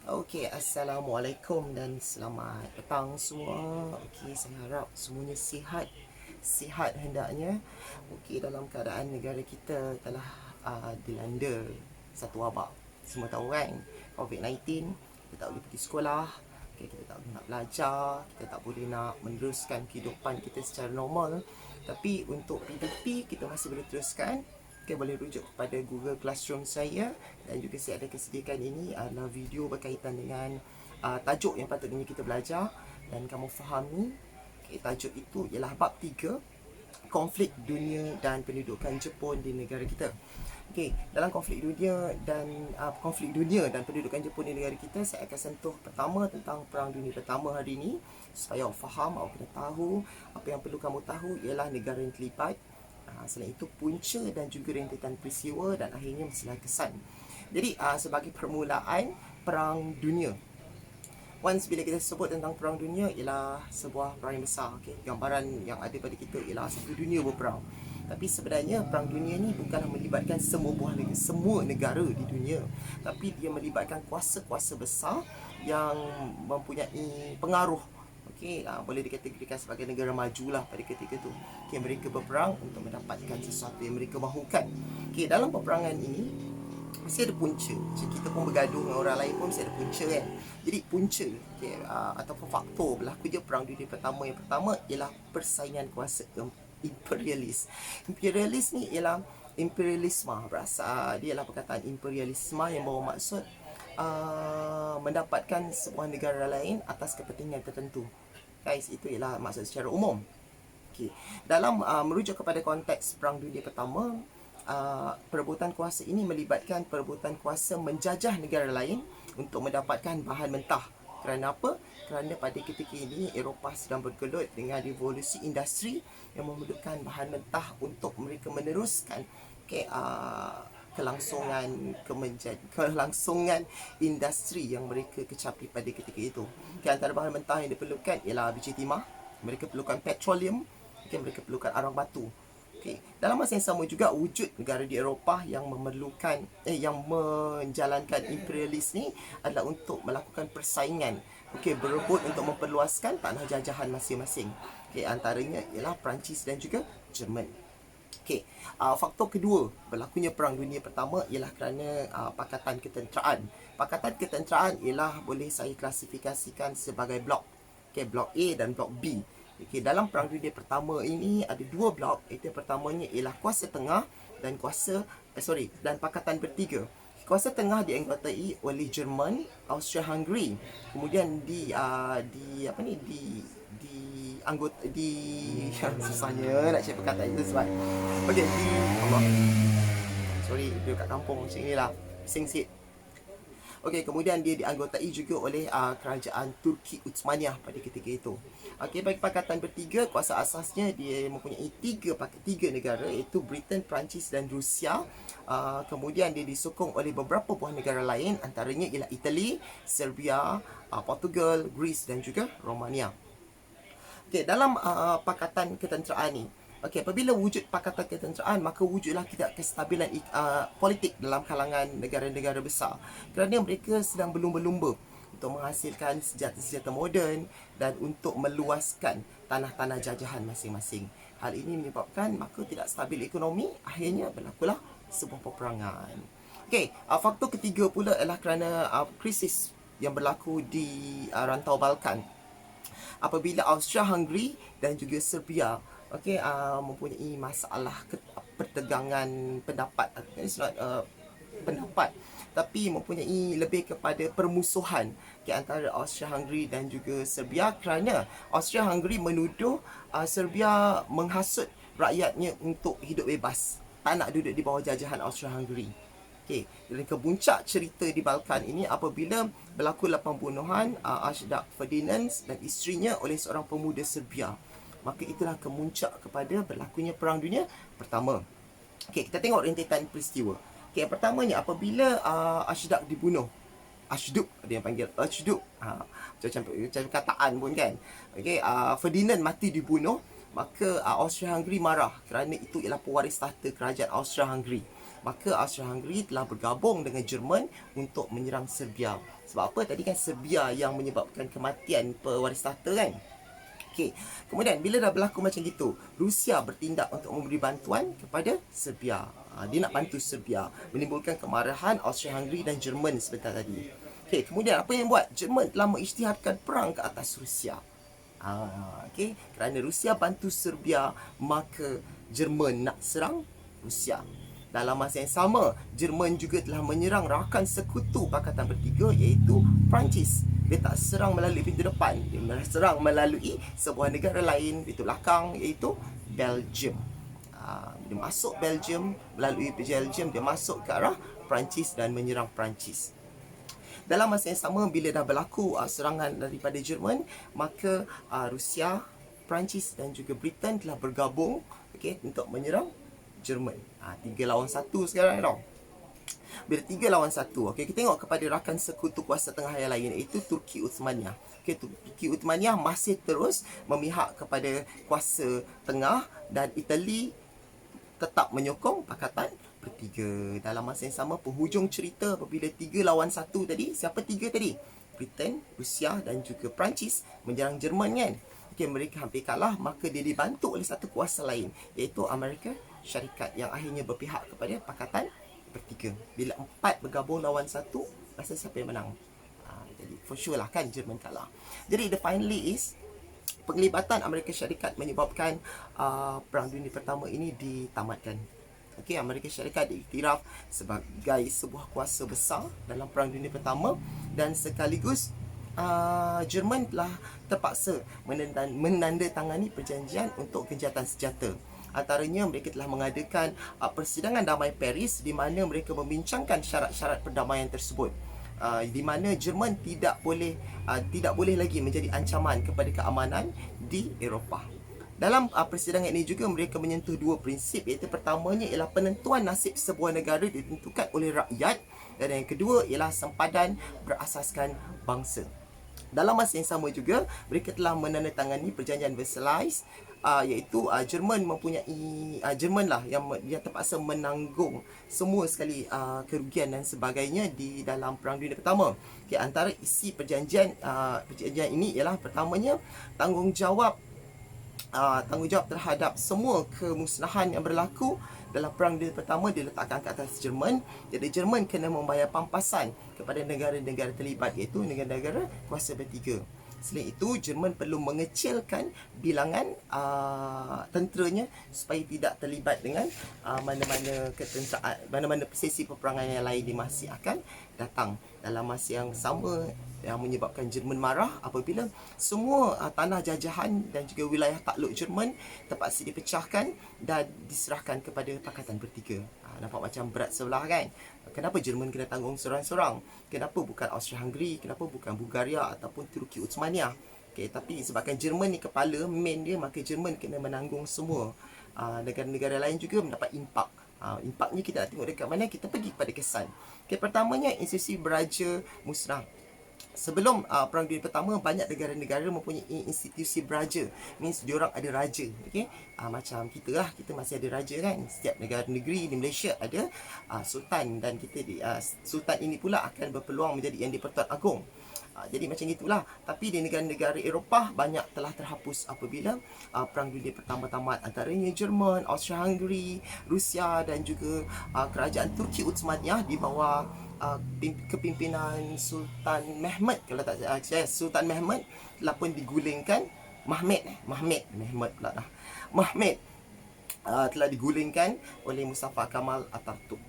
Okey, Assalamualaikum dan selamat petang semua. Okey, saya harap semuanya sihat. Sihat hendaknya. Okey, dalam keadaan negara kita telah dilanda satu wabak. Semua tahu kan, COVID-19. Kita tak boleh pergi sekolah. Okay, kita tak boleh nak belajar. Kita tak boleh nak meneruskan kehidupan kita secara normal. Tapi untuk PDP, kita masih boleh teruskan. Okay, boleh rujuk kepada Google Classroom saya, dan juga saya ada kesediakan ini adalah video berkaitan dengan tajuk yang patutnya kita belajar dan kamu fahami. Okay, tajuk itu ialah bab 3, konflik dunia dan pendudukan Jepun di negara kita. Okey, dalam konflik dunia dan pendudukan Jepun di negara kita, saya akan sentuh pertama tentang Perang Dunia Pertama hari ini. Supaya awak faham, awak kena tahu apa yang perlu kamu tahu ialah negara yang terlibat. Selain itu punca dan juga rentetan peristiwa dan akhirnya masalah kesan. Jadi sebagai permulaan Perang Dunia, once bila kita sebut tentang Perang Dunia ialah sebuah perang yang besar. Okay? Gambaran yang ada pada kita ialah satu dunia berperang. Tapi sebenarnya Perang Dunia ni bukanlah melibatkan semua negara di dunia, tapi dia melibatkan kuasa-kuasa besar yang mempunyai pengaruh. Okay, boleh dikategorikan sebagai negara majulah pada ketika itu. Okay, mereka berperang untuk mendapatkan sesuatu yang mereka mahukan. Okay, dalam peperangan ini mesti ada punca. Macam kita pun bergaduh dengan orang lain pun mesti ada punca kan. Jadi punca ataupun faktor berlakunya Perang Dunia Pertama yang pertama ialah persaingan kuasa imperialis. Imperialis ni ialah imperialisme, berasal dia ialah perkataan imperialisme yang bawa maksud mendapatkan sebuah negara lain atas kepentingan tertentu. Guys, itu ialah maksud secara umum. Okay. Dalam merujuk kepada konteks Perang Dunia Pertama, perebutan kuasa ini melibatkan perebutan kuasa menjajah negara lain untuk mendapatkan bahan mentah. Kerana apa? Kerana pada ketika ini Eropah sedang bergelut dengan revolusi industri yang memerlukan bahan mentah untuk mereka meneruskan kelangsungan industri yang mereka kecapi pada ketika itu. Antara bahan mentah yang diperlukan ialah biji timah, mereka perlukan petroleum, mereka perlukan arang batu. Dalam masa yang sama juga, wujud negara di Eropah yang menjalankan imperialis ni adalah untuk melakukan persaingan, berebut untuk memperluaskan tanah jajahan masing-masing. Antaranya ialah Perancis dan juga Jerman. Faktor kedua berlakunya Perang Dunia Pertama ialah kerana Pakatan Ketenteraan. Pakatan Ketenteraan ialah boleh saya klasifikasikan sebagai blok. Blok A dan blok B. Dalam Perang Dunia Pertama ini ada dua blok. Itu yang pertamanya ialah kuasa tengah dan Pakatan Bertiga. Kuasa tengah dianggotai oleh Jerman, Austria-Hungary. Kemudian susahnya nak cakap perkataan itu sebab dia kat kampung macam inilah. Bising sikit. Kemudian dia dianggotai juga oleh kerajaan Turki Utsmaniyah pada ketika itu. Bagi Pakatan Bertiga, kuasa asasnya dia mempunyai tiga negara, iaitu Britain, Perancis dan Rusia. Kemudian dia disokong oleh beberapa buah negara lain, antaranya ialah Itali, Serbia, Portugal, Greece dan juga Romania. Dalam Pakatan Ketenteraan ni, apabila wujud Pakatan Ketenteraan, maka wujudlah tidak kestabilan politik dalam kalangan negara-negara besar. Kerana mereka sedang berlumba-lumba untuk menghasilkan senjata-senjata moden dan untuk meluaskan tanah-tanah jajahan masing-masing. Hal ini menyebabkan maka tidak stabil ekonomi, akhirnya berlakulah sebuah peperangan. Faktor ketiga pula adalah kerana krisis yang berlaku di rantau Balkan. Apabila Austria-Hungary dan juga Serbia mempunyai masalah pertegangan pendapat, tapi mempunyai lebih kepada permusuhan antara Austria-Hungary dan juga Serbia, kerana Austria-Hungary menuduh Serbia menghasut rakyatnya untuk hidup bebas, tak nak duduk di bawah jajahan Austria-Hungary. Dan kepuncak cerita di Balkan ini apabila berlakulah pembunuhan Archduke Ferdinand dan isterinya oleh seorang pemuda Serbia. Maka itulah kemuncak kepada berlakunya Perang Dunia Pertama. Kita tengok rentetan peristiwa. Yang pertamanya, apabila Archduke dibunuh. Archduke, ada yang panggil Archduke. Macam kataan pun kan. Ferdinand mati dibunuh. Maka Austria-Hungary marah kerana itu ialah pewaris tahta kerajaan Austria-Hungary. maka Austria-Hungary telah bergabung dengan Jerman untuk menyerang Serbia. Sebab apa? Tadi kan Serbia yang menyebabkan kematian pewaris tahta kan. Okey, kemudian bila dah berlaku macam gitu, Rusia bertindak untuk memberi bantuan kepada Serbia. Dia nak bantu Serbia, menimbulkan kemarahan Austria-Hungary dan Jerman sebentar tadi. Okey, kemudian apa yang buat? Jerman telah mengisytiharkan perang ke atas Rusia. Okey, kerana Rusia bantu Serbia, maka Jerman nak serang Rusia. Dalam masa yang sama, Jerman juga telah menyerang rakan sekutu Pakatan Bertiga iaitu Perancis. Dia tak serang melalui pintu depan, dia serang melalui sebuah negara lain pintu belakang iaitu Belgium. Dia masuk Belgium, melalui Belgium dia masuk ke arah Perancis dan menyerang Perancis. Dalam masa yang sama, bila dah berlaku serangan daripada Jerman, maka Rusia, Perancis dan juga Britain telah bergabung untuk menyerang Jerman. 3 lawan 1 sekarang tau. Bila 3 lawan 1, kita tengok kepada rakan sekutu kuasa tengah yang lain iaitu Turki Uthmaniyah. Turki Uthmaniyah masih terus memihak kepada kuasa tengah dan Itali tetap menyokong Pakatan Bertiga. Dalam masa yang sama, penghujung cerita apabila 3 lawan 1 tadi, siapa 3 tadi? Britain, Rusia dan juga Perancis menyerang Jerman kan. Mereka hampir kalah, maka dia dibantu oleh satu kuasa lain iaitu Amerika Syarikat yang akhirnya berpihak kepada Pakatan Bertiga. Bila 4 bergabung lawan 1, rasa siapa yang menang? Jadi for sure lah kan Jerman kalah. Jadi the finally is penglibatan Amerika Syarikat menyebabkan Perang Dunia Pertama ini ditamatkan. Amerika Syarikat diiktiraf sebagai sebuah kuasa besar dalam Perang Dunia Pertama dan sekaligus Jerman telah terpaksa menandatangani perjanjian untuk gencatan senjata. Antaranya mereka telah mengadakan persidangan damai Paris di mana mereka membincangkan syarat-syarat perdamaian tersebut. Di mana Jerman tidak boleh lagi menjadi ancaman kepada keamanan di Eropah. Dalam persidangan ini juga mereka menyentuh 2 prinsip, iaitu pertamanya ialah penentuan nasib sebuah negara ditentukan oleh rakyat dan yang kedua ialah sempadan berasaskan bangsa. Dalam masa yang sama juga mereka telah menandatangani perjanjian Versailles, iaitu Jerman lah yang terpaksa menanggung semua sekali kerugian dan sebagainya di dalam Perang Dunia Pertama. Antara isi perjanjian ini ialah pertamanya tanggungjawab terhadap semua kemusnahan yang berlaku dalam Perang Dunia Pertama diletakkan ke atas Jerman. Jadi Jerman kena membayar pampasan kepada negara-negara terlibat iaitu negara-negara kuasa bertiga. Selain itu, Jerman perlu mengecilkan bilangan tenteranya supaya tidak terlibat dengan mana-mana sesi peperangan yang lain di masa akan datang. Dalam masa yang sama, yang menyebabkan Jerman marah apabila semua tanah jajahan dan juga wilayah takluk Jerman terpaksa dipecahkan dan diserahkan kepada Pakatan Bertiga. Nampak macam berat sebelah kan? Kenapa Jerman kena tanggung seorang-seorang? Kenapa bukan Austria-Hungary? Kenapa bukan Bulgaria ataupun Turki Uthmaniyah? Tapi sebabkan Jerman ni kepala main dia, maka Jerman kena menanggung semua. Negara-negara lain juga mendapat impak. Impaknya kita nak tengok dekat mana, kita pergi kepada kesan. Pertamanya, institusi beraja musnah. Sebelum Perang Dunia Pertama, banyak negara-negara mempunyai institusi beraja. Means diorang ada raja. Macam kita lah, kita masih ada raja kan. Setiap negara negeri di Malaysia ada sultan. Dan sultan ini pula akan berpeluang menjadi yang di-Pertuan Agong. Jadi macam itulah. Tapi di negara-negara Eropah banyak telah terhapus apabila Perang Dunia Pertama tamat. Antaranya Jerman, Austria-Hungary, Rusia dan juga kerajaan Turki Uthmaniyah di bawah kepimpinan Sultan Mehmed. Kalau tak Sultan Mehmed telah pun digulingkan. Mahmud telah digulingkan oleh Mustafa Kamal Atatürk.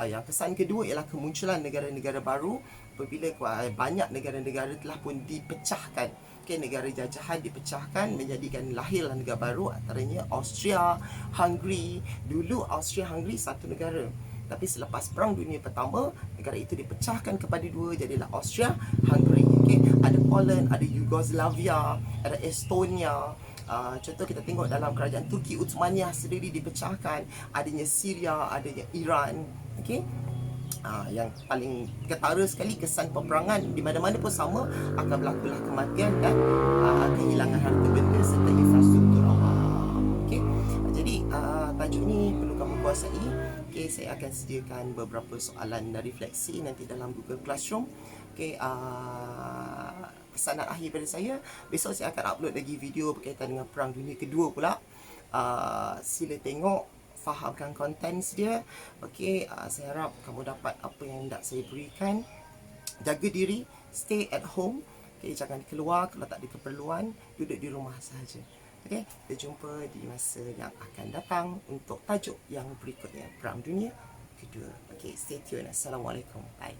Yang kesan kedua ialah kemunculan negara-negara baru apabila banyak negara-negara telah pun dipecahkan. Negara jajahan dipecahkan menjadikan lahirlah negara baru, antaranya Austria, Hungary. Dulu Austria-Hungary satu negara. Tapi selepas Perang Dunia Pertama, negara itu dipecahkan kepada dua, jadilah Austria-Hungary. Ada Poland, ada Yugoslavia, ada Estonia. Contoh kita tengok dalam kerajaan Turki Uthmaniyah sendiri dipecahkan. Adanya Syria, adanya Iran. Yang paling ketara sekali, kesan peperangan di mana-mana pun sama, akan berlakulah kematian dan kehilangan harta benda serta infrastruktur awam. Jadi tajuk ni perlu kamu kuasai. Okey, saya akan sediakan beberapa soalan dan refleksi nanti dalam Google Classroom. Okey, pesanan akhir pada saya, besok saya akan upload lagi video berkaitan dengan Perang Dunia Kedua pula. Sila tengok, fahamkan konten dia. Okey, saya harap kamu dapat apa yang hendak saya berikan. Jaga diri, stay at home. Okay, jangan keluar kalau tak ada keperluan, duduk di rumah sahaja. Okay, kita jumpa di masa yang akan datang untuk tajuk yang berikutnya, Perang Dunia Kedua. Okay, stay tune. Assalamualaikum. Bye.